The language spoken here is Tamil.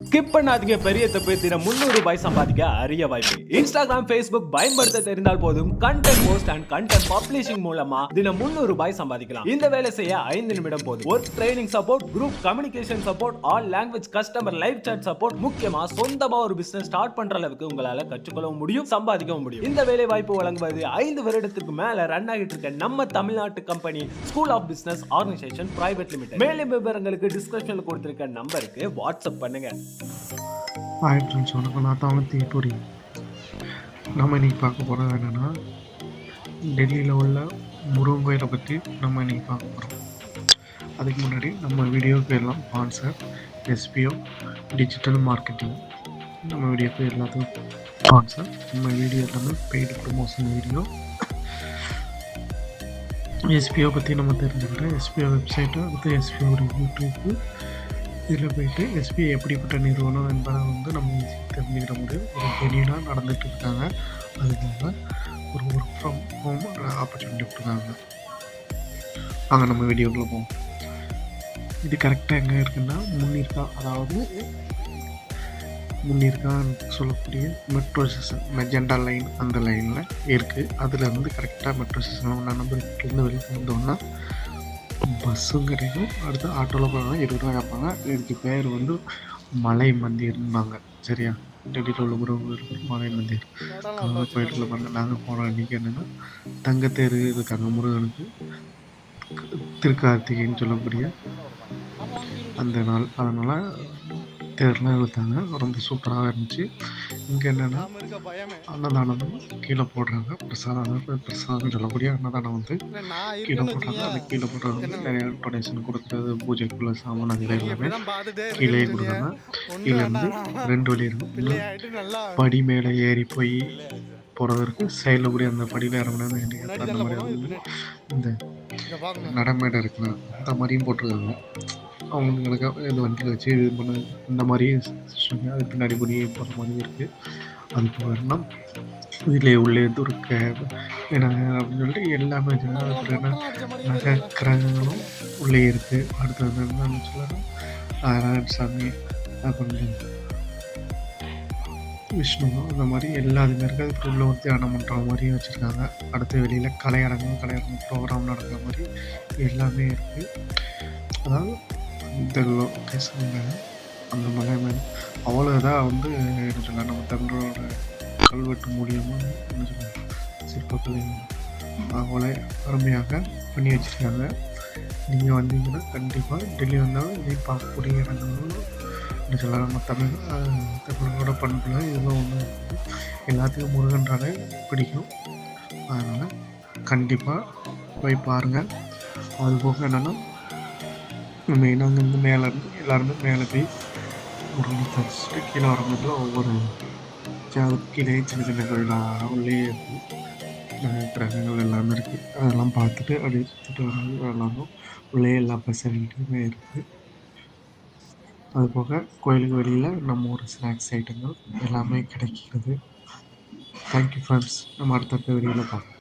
ஸ்கிப் பண்ணாதீங்க, பெரிய தப்பு. தினம் 300 ரூபாய் சம்பாதிக்க அரிய வாய்ப்பு. இன்ஸ்டாகிராம், Facebook பயன்படுத்த தெரிந்தால் போதும். Content post and content publishing மூலமா தினம் 300 ரூபாய் சம்பாதிக்கலாம். இந்த வேலை செய்ய 5 நிமிடம் போதும். Work training support, group communication support, all language customer live chat support, முக்கியமா சொந்தமா ஒரு பிசினஸ் ஸ்டார்ட் பண்ற அளவுக்கு உங்களால கற்றுக்கொள்ளவும் முடியும், சம்பாதிக்கவும் முடியும். இந்த வேலை வாய்ப்பு வழங்குவது 5 வருடத்துக்கு மேல ரன் ஆகிட்டு இருக்க நம்ம தமிழ்நாட்டு company school of business organisation private limited. மேலும் விவரங்களுக்கு டிஸ்கிரிப்ஷன்ல கொடுத்திருக்க நம்பருக்கு வாட்ஸ்அப் பண்ணுங்க. ஹாய் ஃப்ரெண்ட்ஸ், வணக்கம். நான் தான் வந்து தீபுரி. நம்ம இன்றைக்கி பார்க்க போகிறது என்னென்னா, டெல்லியில் உள்ள முருகன் கோயிலை பற்றி நம்ம இன்றைக்கி பார்க்க போகிறோம். அதுக்கு முன்னாடி நம்ம வீடியோவுக்கு எல்லாம் ஸ்பான்சர் எஸ்பிஓ டிஜிட்டல் மார்க்கெட்டிங். நம்ம வீடியோக்கு எல்லாத்துக்கும் ஸ்பான்சர். நம்ம வீடியோ எல்லாமே பெய்டு ப்ரமோஷன் வீடியோ. எஸ்பிஓ பற்றி நம்ம தெரிஞ்சுக்கிறோம். எஸ்பிஓ வெப்சைட்டு, அடுத்து எஸ்பிஓட யூடியூப்பு. இதில் போய்ட்டு எஸ்பிஐ எப்படிப்பட்ட நிறுவனம் என்பதை வந்து நம்ம தெரிஞ்சுக்கிற முடியும். ஒரு ஜெனியூனாக நடந்துகிட்டு இருக்காங்க. அதுக்காக ஒரு ஒர்க் ஃப்ரம் ஹோம் ஆப்பர்ச்சுனிட்டி கொடுத்துருக்காங்க. வாங்க நம்ம வீடியோக்குள்ளே போவோம். இது கரெக்டாக எங்கே இருக்குன்னா, முன்னிருக்கான்னு சொல்லக்கூடிய மெட்ரோ ஸ்டேஷன், மெஜெண்டா லைன், அந்த லைனில் இருக்குது. அதில் வந்து கரெக்டாக மெட்ரோ ஸ்டேஷன் 1 நம்பர்லேருந்து வெளியே வந்தோன்னா பஸ்ஸும் கிடைக்கும். அடுத்து ஆட்டோவில் போனால் 20 ரூபா கேட்பாங்க. இதுக்கு பேர் வந்து மலை மந்திர்பாங்க. சரியா? டெல்லியில் உள்ள முருகன் மலை மந்திர். அங்கே போயிட்டு பாருங்க. நாங்கள் போனோம் இன்றைக்கி என்னென்னா, தங்கத்தேர் இருக்காங்க முருகனுக்கு, திருக்கார்த்திகைன்னு சொல்லக்கூடிய அந்த நாள். அதனால் தேர்லாம் இழுத்தாங்க. ரொம்ப சூப்பராக இருந்துச்சு. இங்கே என்னென்னா, அன்னதானம் கீழே போடுறாங்க. பிரசாதம் சொல்லக்கூடிய அன்னதானம் வந்து கீழே போடுறாங்க. அந்த கீழே போடுறது வந்து நிறைய டொனேஷன் கொடுக்குறது, பூஜைக்குள்ள சாமான் அது எல்லாமே கீழே கொடுக்குறாங்க. கீழேருந்து 2 வழி இருக்கும். படி மேலே ஏறி போய் போகிறது இருக்குது. சைடில் கூடிய அந்த படியில் இறங்கினா அந்த மாதிரி வந்து இந்த நடைமேடை இருக்குல்ல, அந்த மாதிரியும் போட்டிருக்காங்க. அவங்களுக்கு இந்த வண்டியில் வச்சு இது பண்ண இந்த மாதிரி அது பின்னாடி பண்ணி போகிற மாதிரி இருக்குது. அது போகிறோம்னா இதில் உள்ளே துருக்க ஏன்னா அப்படின்னு சொல்லிட்டு எல்லாமே என்ன நகை கிரகங்களும் உள்ளே இருக்குது. அடுத்தது என்னன்னு சொல்லலாம், நாராயண சாமி, அப்புறம் விஷ்ணு, அந்த மாதிரி எல்லாத்துமே இருக்குது. அதுக்கு உள்ள ஒரு தியானம் பண்ணுற மாதிரி வச்சுருக்காங்க. அடுத்து வெளியில் கலையரங்கம் ப்ரோக்ராம் நடக்கிற மாதிரி எல்லாமே இருக்குது. அதாவது இந்த லொக்கேஷனில் அந்த மலை மேலே அவ்வளோ இதாக வந்து என்ன சொல்லலாம், நம்ம தமிழரோட கல்வெட்டு மூலியமாக என்ன சொல்லலாம், சிற்பக்கலை அவ்வளோ அருமையாக பண்ணி வச்சுருக்காங்க. நீங்கள் வந்தீங்கன்னா கண்டிப்பாக டெல்லி வந்தாலும் இதை பார்க்கக்கூடிய இடங்களும் என்ன சொல்லலாம், நம்ம தமிழரோட பண்புல இதெல்லாம் ஒன்று எல்லாத்துக்கும் முருகன்றாலே பிடிக்கும். அதனால் கண்டிப்பாக போய் பாருங்கள். அதுபோக என்னென்னா, மெயினாக அங்கேருந்து மேலேருந்து எல்லாருமே மேலே போய் முருகனை தரிசிச்சுட்டு கீழே வரும்போது ஒவ்வொரு கீழே சின்ன சின்ன கோயிலாக உள்ளே கிரகங்கள் எல்லாமே இருக்குது. அதெல்லாம் பார்த்துட்டு அப்படியே சுற்றிட்டு வர்றது வரலாமும் உள்ளே எல்லா ஃபெசிலிட்டியுமே இருக்குது. அதுபோக கோயிலுக்கு வெளியில் நம்ம ஒரு ஸ்நாக்ஸ் ஐட்டங்கள் எல்லாமே கிடைக்கிறது. Thank you friends. நம்ம அடுத்த வீடியோவில் பார்ப்போம்.